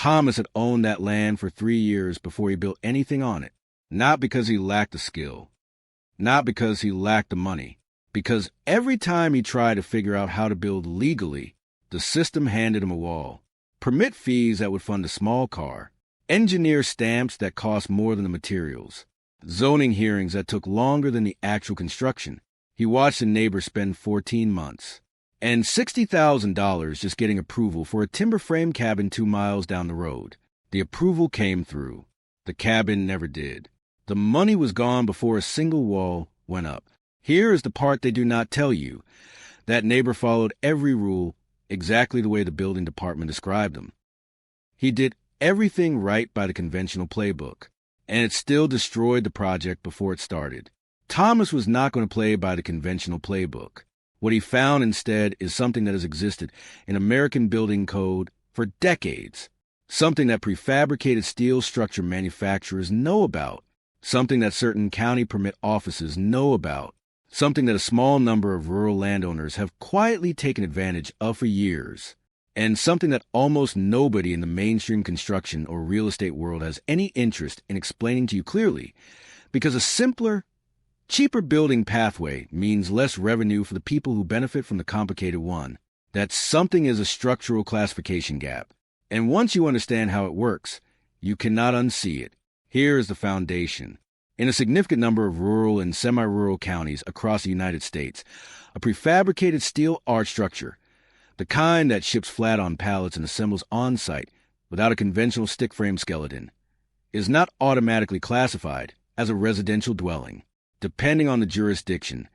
Thomas had owned that land for 3 years before he built anything on it. Not because he lacked the skill, not because he lacked the money, because every time he tried to figure out how to build legally, the system handed him a wall. Permit fees that would fund a small car, engineer stamps that cost more than the materials, zoning hearings that took longer than the actual construction. He watched a neighbor spend 14 months and $60,000 just getting approval for a timber frame cabin 2 miles down the road. The approval came through. The cabin never did. The money was gone before a single wall went up. Here is the part they do not tell you. That neighbor followed every rule exactly the way the building department described them. He did everything right by the conventional playbook, and it still destroyed the project before it started. Thomas was not going to play by the conventional playbook. What he found instead is something that has existed in American building code for decades, something that prefabricated steel structure manufacturers know about, something that certain county permit offices know about, something that a small number of rural landowners have quietly taken advantage of for years, and something that almost nobody in the mainstream construction or real estate world has any interest in explaining to you clearly, because a simpler, cheaper building pathway means less revenue for the people who benefit from the complicated one. That something is a structural classification gap, and once you understand how it works, you cannot unsee it. Here is the foundation. In a significant number of rural and semi-rural counties across the United States, a prefabricated steel arch structure, the kind that ships flat on pallets and assembles on-site without a conventional stick frame skeleton, is not automatically classified as a residential dwelling. Depending on the jurisdiction,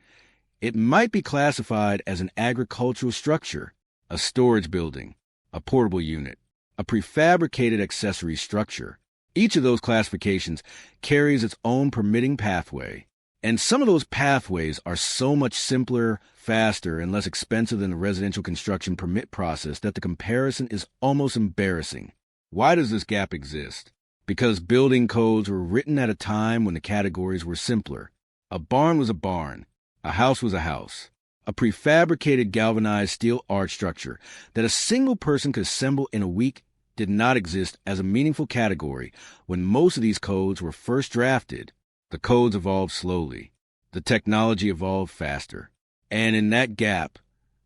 it might be classified as an agricultural structure, a storage building, a portable unit, a prefabricated accessory structure. Each of those classifications carries its own permitting pathway, and some of those pathways are so much simpler, faster, and less expensive than the residential construction permit process that the comparison is almost embarrassing. Why does this gap exist? Because building codes were written at a time when the categories were simpler. A barn was a barn. A house was a house. A prefabricated galvanized steel arch structure that a single person could assemble in a week did not exist as a meaningful category when most of these codes were first drafted. The codes evolved slowly. The technology evolved faster. And in that gap,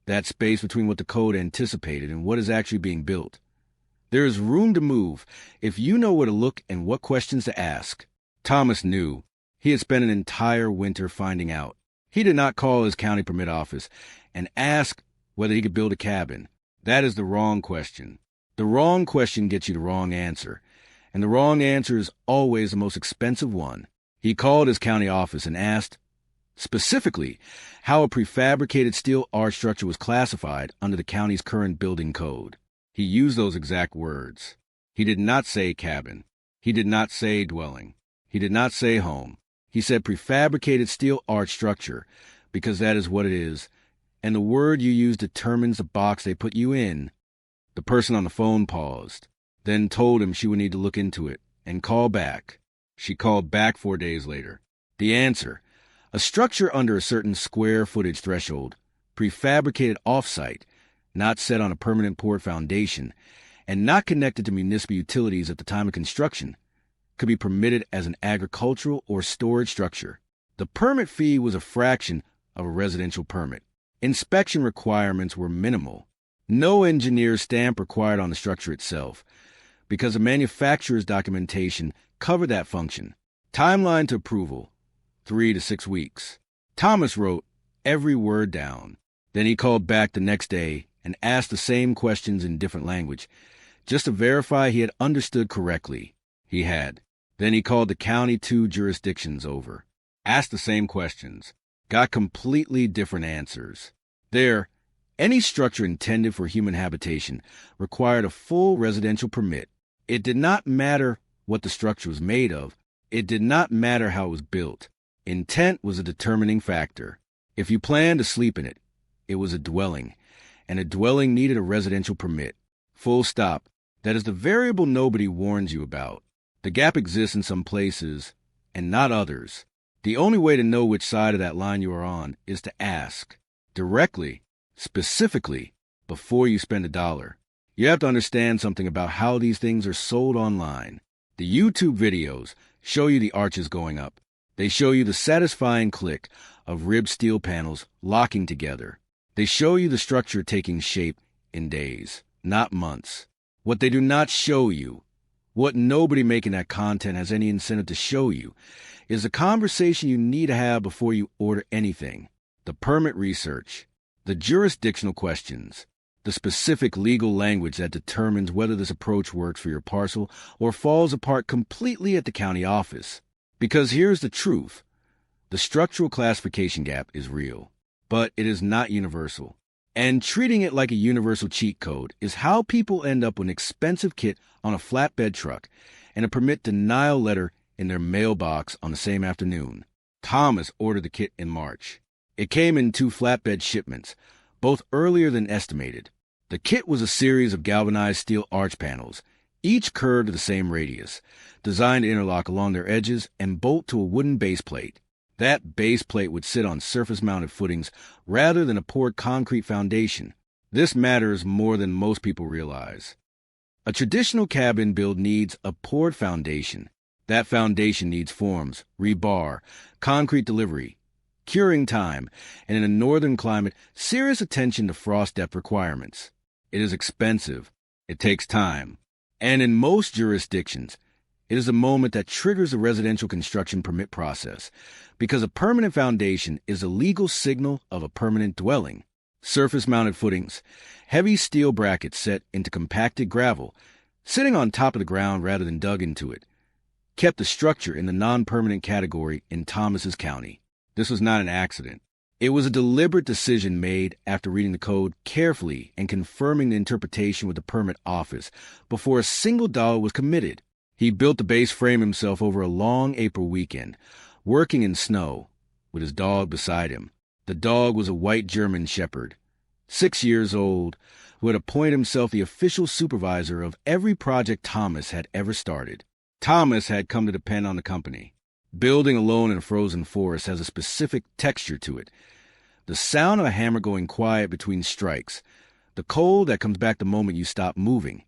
that space between what the code anticipated and what is actually being built, there is room to move if you know where to look and what questions to ask. Thomas knew. He had spent an entire winter finding out. He did not call his county permit office and ask whether he could build a cabin. That is the wrong question. The wrong question gets you the wrong answer, and the wrong answer is always the most expensive one. He called his county office and asked, specifically, how a prefabricated steel arch structure was classified under the county's current building code. He used those exact words. He did not say cabin. He did not say dwelling. He did not say home. He said prefabricated steel arch structure, because that is what it is, and the word you use determines the box they put you in. The person on the phone paused, then told him she would need to look into it and call back. She called back 4 days later. The answer: a structure under a certain square footage threshold, prefabricated off-site, not set on a permanent poured foundation, and not connected to municipal utilities at the time of construction, could be permitted as an agricultural or storage structure. The permit fee was a fraction of a residential permit. Inspection requirements were minimal. No engineer stamp required on the structure itself, because the manufacturer's documentation covered that function. Timeline to approval: 3 to 6 weeks. Thomas wrote every word down. Then he called back the next day and asked the same questions in different language, just to verify he had understood correctly. He had. Then he called the county 2 jurisdictions over, asked the same questions, got completely different answers. There, any structure intended for human habitation required a full residential permit. It did not matter what the structure was made of. It did not matter how it was built. Intent was a determining factor. If you planned to sleep in it, it was a dwelling, and a dwelling needed a residential permit. Full stop. That is the variable nobody warns you about. The gap exists in some places and not others. The only way to know which side of that line you are on is to ask directly, specifically, before you spend $1. You have to understand something about how these things are sold online. The YouTube videos show you the arches going up. They show you the satisfying click of ribbed steel panels locking together. They show you the structure taking shape in days, not months. What they do not show you, what nobody making that content has any incentive to show you, is the conversation you need to have before you order anything. The permit research, the jurisdictional questions, the specific legal language that determines whether this approach works for your parcel or falls apart completely at the county office. Because here's the truth. The structural classification gap is real, but it is not universal. And treating it like a universal cheat code is how people end up with an expensive kit on a flatbed truck and a permit denial letter in their mailbox on the same afternoon. Thomas ordered the kit in March. It came in 2 flatbed shipments, both earlier than estimated. The kit was a series of galvanized steel arch panels, each curved to the same radius, designed to interlock along their edges and bolt to a wooden base plate. That base plate would sit on surface-mounted footings rather than a poured concrete foundation. This matters more than most people realize. A traditional cabin build needs a poured foundation. That foundation needs forms, rebar, concrete delivery, curing time, and in a northern climate, serious attention to frost depth requirements. It is expensive. It takes time. And in most jurisdictions, it is a moment that triggers the residential construction permit process, because a permanent foundation is a legal signal of a permanent dwelling. Surface-mounted footings, heavy steel brackets set into compacted gravel, sitting on top of the ground rather than dug into it, kept the structure in the non-permanent category in Thomas's county. This was not an accident. It was a deliberate decision made after reading the code carefully and confirming the interpretation with the permit office before a single dollar was committed. He built the base frame himself over a long April weekend, working in snow, with his dog beside him. The dog was a white German shepherd, 6 years old, who had appointed himself the official supervisor of every project Thomas had ever started. Thomas had come to depend on the company. Building alone in a frozen forest has a specific texture to it. The sound of a hammer going quiet between strikes, the cold that comes back the moment you stop moving,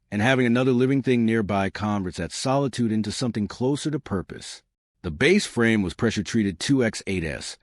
and having another living thing nearby converts that solitude into something closer to purpose. The base frame was pressure-treated 2x8S,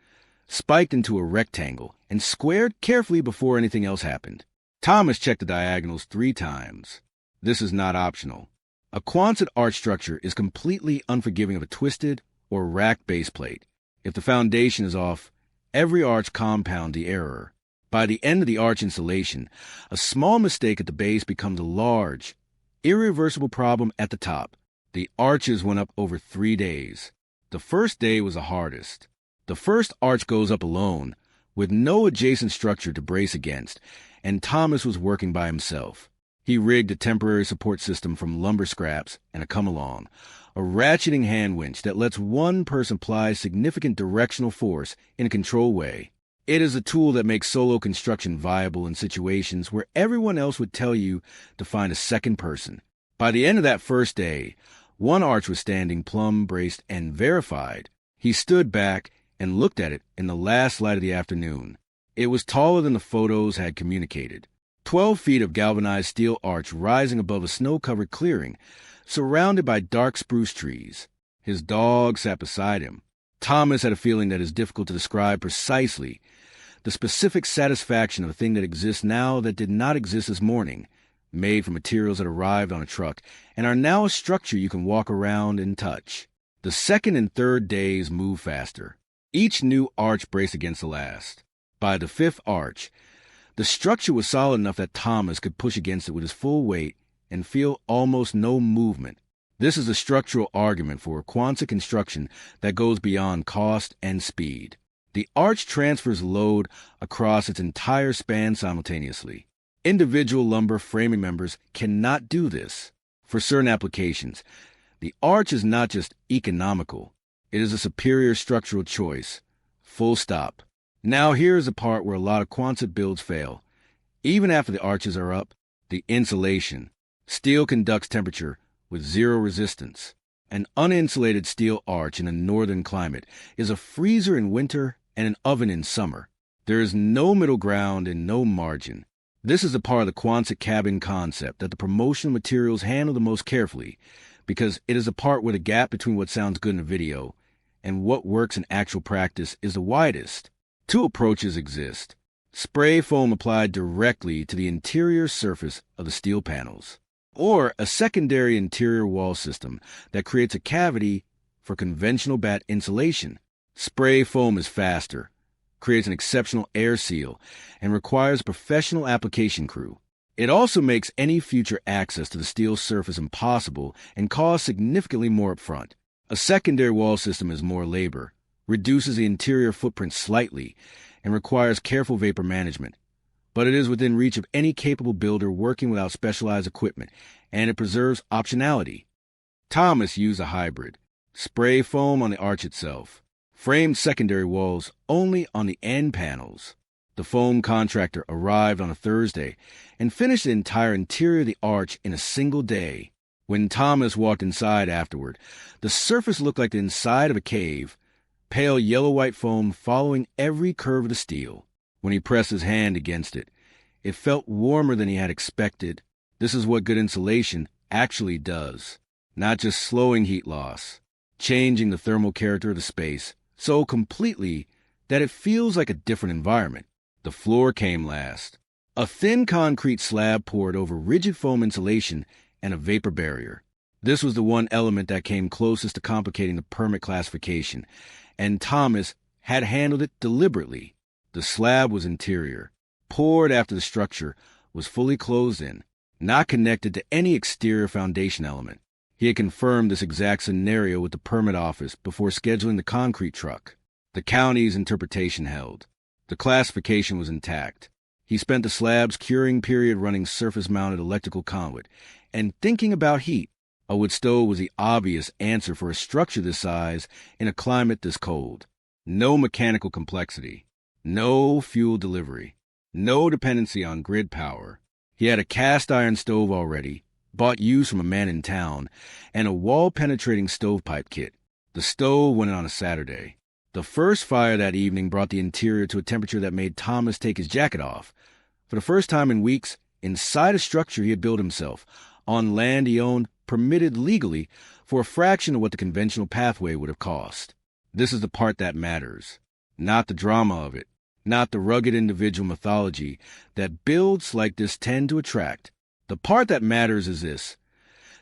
spiked into a rectangle, and squared carefully before anything else happened. Thomas checked the diagonals 3 times. This is not optional. A Quonset arch structure is completely unforgiving of a twisted or racked base plate. If the foundation is off, every arch compounds the error. By the end of the arch installation, a small mistake at the base becomes a large, irreversible problem at the top. The arches went up over 3 days. The first day was the hardest. The first arch goes up alone, with no adjacent structure to brace against, and Thomas was working by himself. He rigged a temporary support system from lumber scraps and a come-along, a ratcheting hand winch that lets one person apply significant directional force in a controlled way. It is a tool that makes solo construction viable in situations where everyone else would tell you to find a second person. By the end of that first day, one arch was standing plumb braced and verified. He stood back and looked at it in the last light of the afternoon. It was taller than the photos had communicated. 12 feet of galvanized steel arch rising above a snow-covered clearing, surrounded by dark spruce trees. His dog sat beside him. Thomas had a feeling that is difficult to describe precisely, the specific satisfaction of a thing that exists now that did not exist this morning, made from materials that arrived on a truck and are now a structure you can walk around and touch. The second and third days move faster. Each new arch braced against the last. By the 5th arch, the structure was solid enough that Thomas could push against it with his full weight and feel almost no movement. This is a structural argument for Quonset construction that goes beyond cost and speed. The arch transfers load across its entire span simultaneously. Individual lumber framing members cannot do this. For certain applications, the arch is not just economical, it is a superior structural choice. Full stop. Now here is the part where a lot of Quonset builds fail. Even after the arches are up, the insulation. Steel conducts temperature with zero resistance. An uninsulated steel arch in a northern climate is a freezer in winter and an oven in summer. There is no middle ground and no margin. This is a part of the Quonset cabin concept that the promotional materials handle the most carefully, because it is a part where the gap between what sounds good in a video and what works in actual practice is the widest. Two approaches exist. Spray foam applied directly to the interior surface of the steel panels, or a secondary interior wall system that creates a cavity for conventional batt insulation. Spray foam is faster, creates an exceptional air seal, and requires a professional application crew. It also makes any future access to the steel surface impossible and costs significantly more upfront. A secondary wall system is more labor, reduces the interior footprint slightly, and requires careful vapor management. But it is within reach of any capable builder working without specialized equipment, and it preserves optionality. Thomas used a hybrid. Spray foam on the arch itself. Framed secondary walls only on the end panels. The foam contractor arrived on a Thursday and finished the entire interior of the arch in a single day. When Thomas walked inside afterward, the surface looked like the inside of a cave, pale yellow-white foam following every curve of the steel. When he pressed his hand against it, it felt warmer than he had expected. This is what good insulation actually does, not just slowing heat loss, changing the thermal character of the space so completely that it feels like a different environment. The floor came last. A thin concrete slab poured over rigid foam insulation and a vapor barrier. This was the one element that came closest to complicating the permit classification, and Thomas had handled it deliberately. The slab was interior, poured after the structure was fully closed in, not connected to any exterior foundation element. He had confirmed this exact scenario with the permit office before scheduling the concrete truck. The county's interpretation held. The classification was intact. He spent the slab's curing period running surface-mounted electrical conduit and thinking about heat. A wood stove was the obvious answer for a structure this size in a climate this cold. No mechanical complexity. No fuel delivery. No dependency on grid power. He had a cast-iron stove already, bought used from a man in town, and a wall-penetrating stovepipe kit. The stove went on a Saturday. The first fire that evening brought the interior to a temperature that made Thomas take his jacket off. For the first time in weeks, inside a structure he had built himself, on land he owned, permitted legally, for a fraction of what the conventional pathway would have cost. This is the part that matters, not the drama of it, not the rugged individual mythology that builds like this tend to attract. The part that matters is this.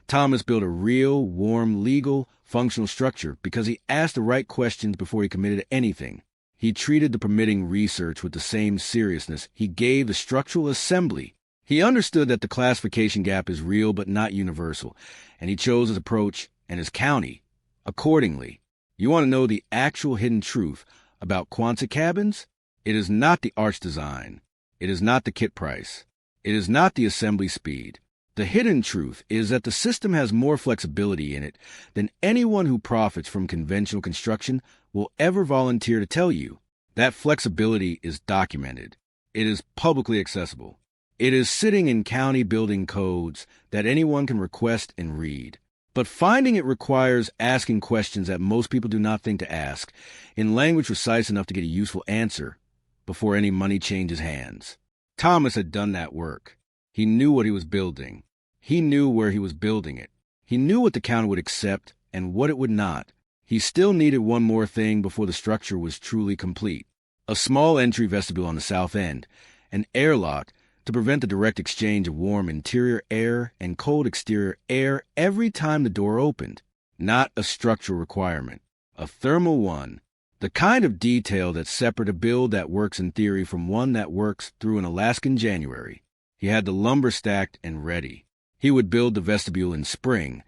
Thomas built a real, warm, legal, functional structure because he asked the right questions before he committed to anything. He treated the permitting research with the same seriousness he gave the structural assembly. He understood that the classification gap is real but not universal, and he chose his approach and his county accordingly. You want to know the actual hidden truth about Quonset cabins? It is not the arch design. It is not the kit price. It is not the assembly speed. The hidden truth is that the system has more flexibility in it than anyone who profits from conventional construction will ever volunteer to tell you. That flexibility is documented. It is publicly accessible. It is sitting in county building codes that anyone can request and read. But finding it requires asking questions that most people do not think to ask, in language precise enough to get a useful answer before any money changes hands. Thomas had done that work. He knew what he was building. He knew where he was building it. He knew what the county would accept and what it would not. He still needed one more thing before the structure was truly complete. A small entry vestibule on the south end, an airlock to prevent the direct exchange of warm interior air and cold exterior air every time the door opened. Not a structural requirement. A thermal one. The kind of detail that's separate a build that works in theory from one that works through an Alaskan January. He had the lumber stacked and ready. He would build the vestibule in spring,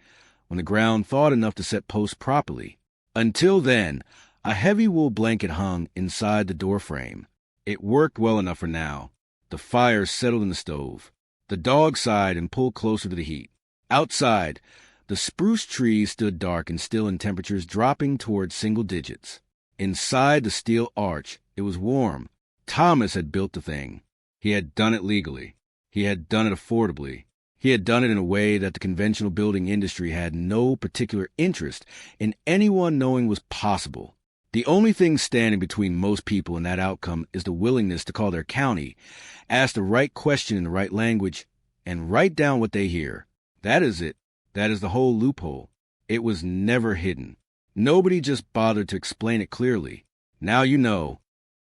when the ground thawed enough to set posts properly. Until then, a heavy wool blanket hung inside the door frame. It worked well enough for now. The fire settled in the stove. The dog sighed and pulled closer to the heat. Outside, the spruce trees stood dark and still in temperatures dropping toward single digits. Inside the steel arch, it was warm. Thomas had built the thing. He had done it legally. He had done it affordably. He had done it in a way that the conventional building industry had no particular interest in anyone knowing was possible. The only thing standing between most people and that outcome is the willingness to call their county, ask the right question in the right language, and write down what they hear. That is it. That is the whole loophole. It was never hidden. Nobody just bothered to explain it clearly. Now you know.